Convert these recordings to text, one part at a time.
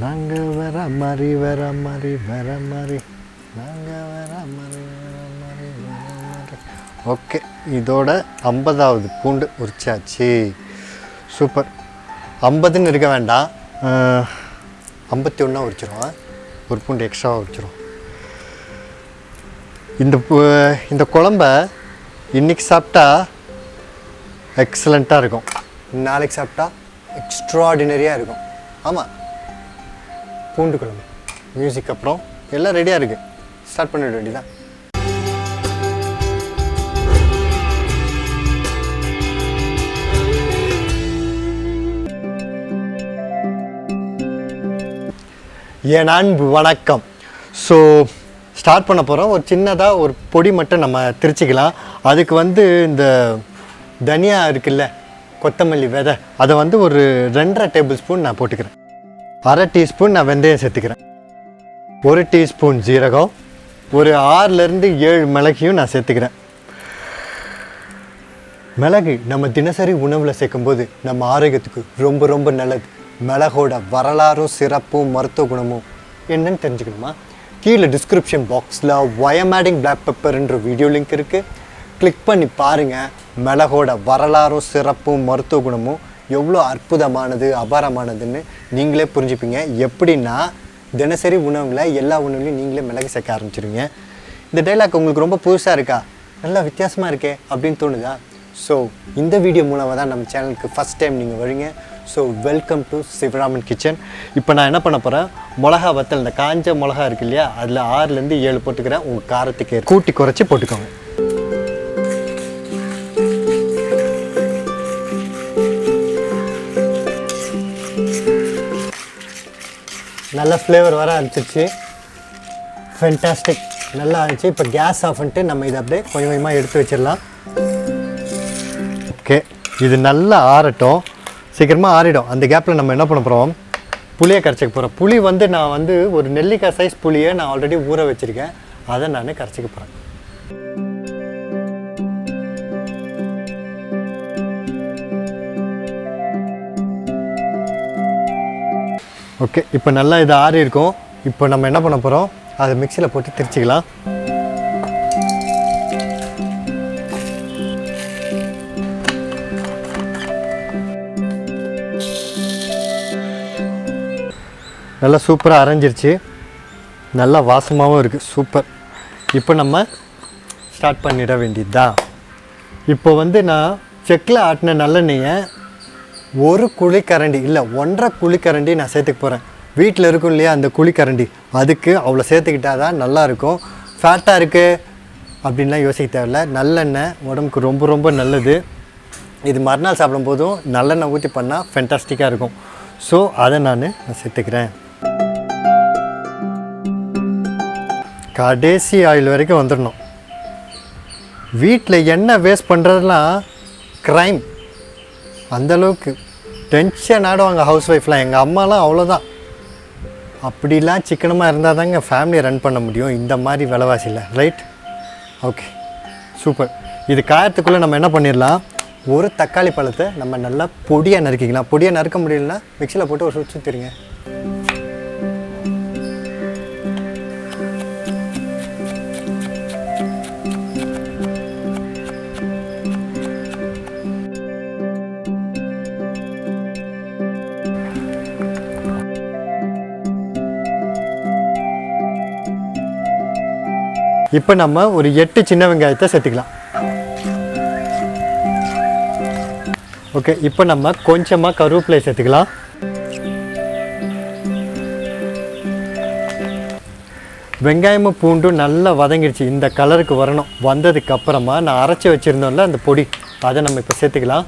நாங்கள் வர மாதிரி வர மாதிரி வர மாதிரி நாங்கள் வர மாதிரி வர மாதிரி வர மாதிரி. ஓகே, இதோட 50வது பூண்டு உரிச்சாச்சு. சூப்பர். 50ன்னு இருக்க வேண்டாம், 51 உரிச்சிரும். ஒரு பூண்டு எக்ஸ்ட்ராவாக உரிச்சிரும். இந்த குழம்ப இன்றைக்கி சாப்பிட்டா எக்ஸலண்ட்டாக இருக்கும், நாளைக்கு சாப்பிட்டா எக்ஸ்ட்ராடினரியாக இருக்கும். ஆமாம், பூண்டு குழம்பு மியூசிக் அப்புறம் எல்லாம் ரெடியாக இருக்குது. ஸ்டார்ட் பண்ணிட வேண்டியதான். என் அன்பு வணக்கம். ஸோ ஸ்டார்ட் பண்ண போகிறோம். ஒரு சின்னதாக ஒரு பொடி மட்டும் நம்ம திரிச்சிக்கலாம். அதுக்கு இந்த தனியா இருக்குல்ல, கொத்தமல்லி விதை, அதை ஒரு 2.5 டேபிள் ஸ்பூன் நான் போட்டுக்கிறேன். 1/2 டீஸ்பூன் நான் வெந்தயம் சேர்த்துக்கிறேன். 1 டீஸ்பூன் ஜீரகம், ஒரு 6லேருந்து 7 மிளகையும் நான் சேர்த்துக்கிறேன். மிளகு நம்ம தினசரி உணவில் சேர்க்கும்போது நம்ம ஆரோக்கியத்துக்கு ரொம்ப ரொம்ப நல்லது. மிளகோட வரலாறும் சிறப்பும் மருத்துவ குணமும் என்னன்னு தெரிஞ்சுக்கணுமா? கீழே டிஸ்கிரிப்ஷன் பாக்ஸில் வயமேடிங் பிளாக் பெப்பர்ன்ற வீடியோ லிங்க் இருக்குது, கிளிக் பண்ணி பாருங்கள். மிளகோட வரலாறும் சிறப்பும் மருத்துவ குணமும் எவ்வளோ அற்புதமானது அபாரமானதுன்னு நீங்களே புரிஞ்சுப்பீங்க. எப்படின்னா, தினசரி உணவில் எல்லா உணவுலையும் நீங்களே மிளகு சேர்க்க ஆரம்பிச்சிருங்க. இந்த டைலாக் உங்களுக்கு ரொம்ப புதுசாக இருக்கா, நல்லா வித்தியாசமாக இருக்கே அப்படின்னு தோணுதா? ஸோ இந்த வீடியோ மூலமாக தான் நம்ம சேனலுக்கு ஃபஸ்ட் டைம் நீங்கள் வரீங்க. So welcome to Sivaraman kitchen. இப்போ நான் என்ன பண்ண போகிறேன், மிளகா வத்தல், இந்த காஞ்ச மிளகா இருக்கு இல்லையா, அதில் 6லேருந்து 7 போட்டுக்கிறேன். உங்கள் காரத்துக்கு கூட்டி குறைச்சி போட்டுக்கோங்க. நல்ல ஃப்ளேவர் வர ஆரம்பிச்சிருச்சு. ஃபென்டாஸ்டிக், நல்லா இருந்துச்சு. இப்போ கேஸ் ஆஃப் பண்ணிட்டு நம்ம இதை அப்படியே கொஞ்சம் கொஞ்சமாக எடுத்து வச்சிடலாம். ஓகே, இது நல்லா ஆறட்டும், சீக்கிரமாக ஆறிடும். அந்த கேப்பில் நம்ம என்ன பண்ண போகிறோம், புளியை கரைச்சிக்க போகிறோம். புளி நான் ஒரு நெல்லிக்காய் சைஸ் புளியை நான் ஆல்ரெடி ஊற வச்சுருக்கேன், அதை நான் கரைச்சிக்க போகிறேன். ஓகே, இப்போ நல்லா இது ஆறி இருக்கும். இப்போ நம்ம என்ன பண்ண போகிறோம், அதை மிக்சியில் போட்டு திரிச்சிக்கலாம். நல்லா சூப்பராக அரைஞ்சிருச்சு, நல்லா வாசமாகவும் இருக்குது. சூப்பர். இப்போ நம்ம ஸ்டார்ட் பண்ணிட வேண்டியது தான். இப்போ நான் செக்கில் ஆட்டின நல்லெண்ணெயை 1 குழிக்கரண்டி இல்லை 1.5 குழிக்கரண்டி நான் சேர்த்துக்க போகிறேன். வீட்டில் இருக்கும் இல்லையா அந்த குழிக்கரண்டி, அதுக்கு அவ்வளோ சேர்த்துக்கிட்டால் தான் நல்லாயிருக்கும். ஃபேட்டாக இருக்குது அப்படின்லாம் யோசிக்க தேவையில்லை. நல்லெண்ணெய் உடம்புக்கு ரொம்ப ரொம்ப நல்லது. இது மறுநாள் சாப்பிடும் போதும் நல்லெண்ணெய் ஊற்றி பண்ணால் ஃபென்டாஸ்டிக்காக இருக்கும். ஸோ அதை நான் சேர்த்துக்கிறேன். கடைசி ஆயில் வரைக்கும் வந்துடணும். வீட்டில் எண்ணெய் வேஸ்ட் பண்ணுறதுலாம் க்ரைம். அந்தளவுக்கு டென்ஷன் ஆடுவாங்க ஹவுஸ் ஒய்ஃப்லாம். எங்கள் அம்மாலாம் அவ்வளோதான். அப்படிலாம் சிக்கனமாக இருந்தால் தாங்க ஃபேமிலியை ரன் பண்ண முடியும் இந்த மாதிரி விலைவாசியில், ரைட்? Okay, super. இது காயத்துக்குள்ளே நம்ம என்ன பண்ணிடலாம், ஒரு தக்காளி பழத்தை நம்ம நல்லா பொடியாக நறுக்கிக்கலாம். பொடியாக நறுக்க முடியலன்னா மிக்சியில் போட்டு ஒரு சுற்றிடுங்க. இப்போ நம்ம ஒரு 8 சின்ன வெங்காயத்தை சேர்த்துக்கலாம். ஓகே, இப்போ நம்ம கொஞ்சமாக கருவேப்பிலை சேர்த்துக்கலாம். வெங்காயமும் பூண்டும் நல்லா வதங்கிடுச்சு, இந்த கலருக்கு வரணும். வந்ததுக்கப்புறமா நான் அரைச்சி வச்சுருந்தோம்ல அந்த பொடி, அதை நம்ம இப்போ சேர்த்துக்கலாம்.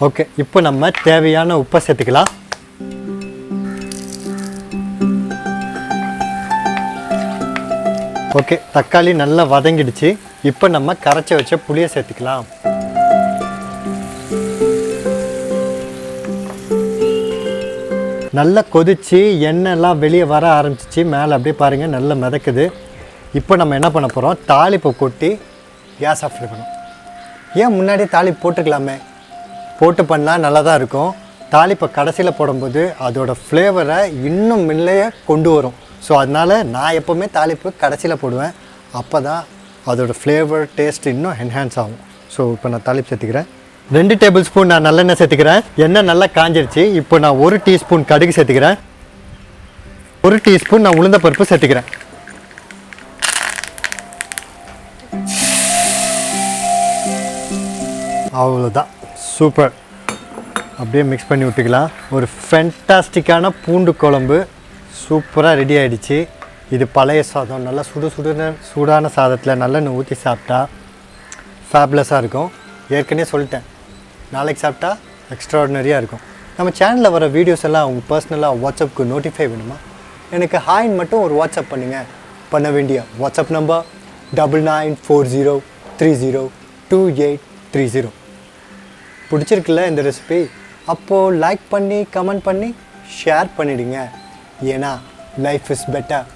ஓகே, இப்போ நம்ம தேவையான உப்பை சேர்த்துக்கலாம். ஓகே, தக்காளி நல்லா வதங்கிடுச்சு. இப்போ நம்ம கரைச்சி வச்ச புளியை சேர்த்துக்கலாம். நல்லா கொதித்து எண்ணெய்லாம் வெளியே வர ஆரம்பிச்சிச்சு. மேலே அப்படியே பாருங்கள் நல்லா மிதக்குது. இப்போ நம்ம என்ன பண்ண போகிறோம், தாளிப்பை கொட்டி கேஸ் ஆஃப் பண்ணணும். ஏன் முன்னாடியே தாளிப்பு போட்டுக்கலாமே, போட்டு பண்ணால் நல்லா தான் இருக்கும். தாளிப்பை கடைசியில் போடும்போது அதோடய ஃப்ளேவரை இன்னும் முன்னையே கொண்டு வரும். ஸோ அதனால் நான் எப்போவுமே தாளிப்பு கடைசியில் போடுவேன். அப்போ தான் அதோடய ஃப்ளேவர் டேஸ்ட் இன்னும் என்ஹான்ஸ் ஆகும். ஸோ இப்போ நான் தாளிப்பு சேர்த்துக்கிறேன். 2 டேபிள் ஸ்பூன் நான் நல்லெண்ணெய் சேர்த்துக்கிறேன். எண்ணெய் நல்லா காஞ்சிருச்சு. இப்போ நான் 1 டீஸ்பூன் கடுகு சேர்த்துக்கிறேன். 1 டீஸ்பூன் நான் உளுந்த பருப்பு சேர்த்துக்கிறேன். அவ்வளோதான், சூப்பர். அப்படியே மிக்ஸ் பண்ணி விட்டுக்கலாம். ஒரு ஃபென்டாஸ்டிக்கான பூண்டு குழம்பு சூப்பராக ரெடி ஆகிடுச்சு. இது பழைய சாதம் நல்லா சூடான சாதத்தில் நல்லெண்ணெய் ஊற்றி சாப்பிட்டா ஃபேப்லஸாக இருக்கும். ஏற்கனவே சொல்லிட்டேன், நாளைக்கு சாப்பிட்டா எக்ஸ்ட்ராடினரியாக இருக்கும். நம்ம சேனலில் வர வீடியோஸ் எல்லாம் உங்கள் பர்சனலாக வாட்ஸ்அப்புக்கு நோட்டிஃபை வேணுமா, எனக்கு ஹாய்ன்னு மட்டும் ஒரு வாட்ஸ்அப் பண்ணுங்கள். பண்ண வேண்டிய வாட்ஸ்அப் நம்பர் 9940302830. பிடிச்சிருக்குல்ல இந்த ரெசிபி? அப்போது லைக் பண்ணி கமெண்ட் பண்ணி ஷேர் பண்ணிவிடுங்க. ஏன்னா லைஃப் இஸ் பெட்டர்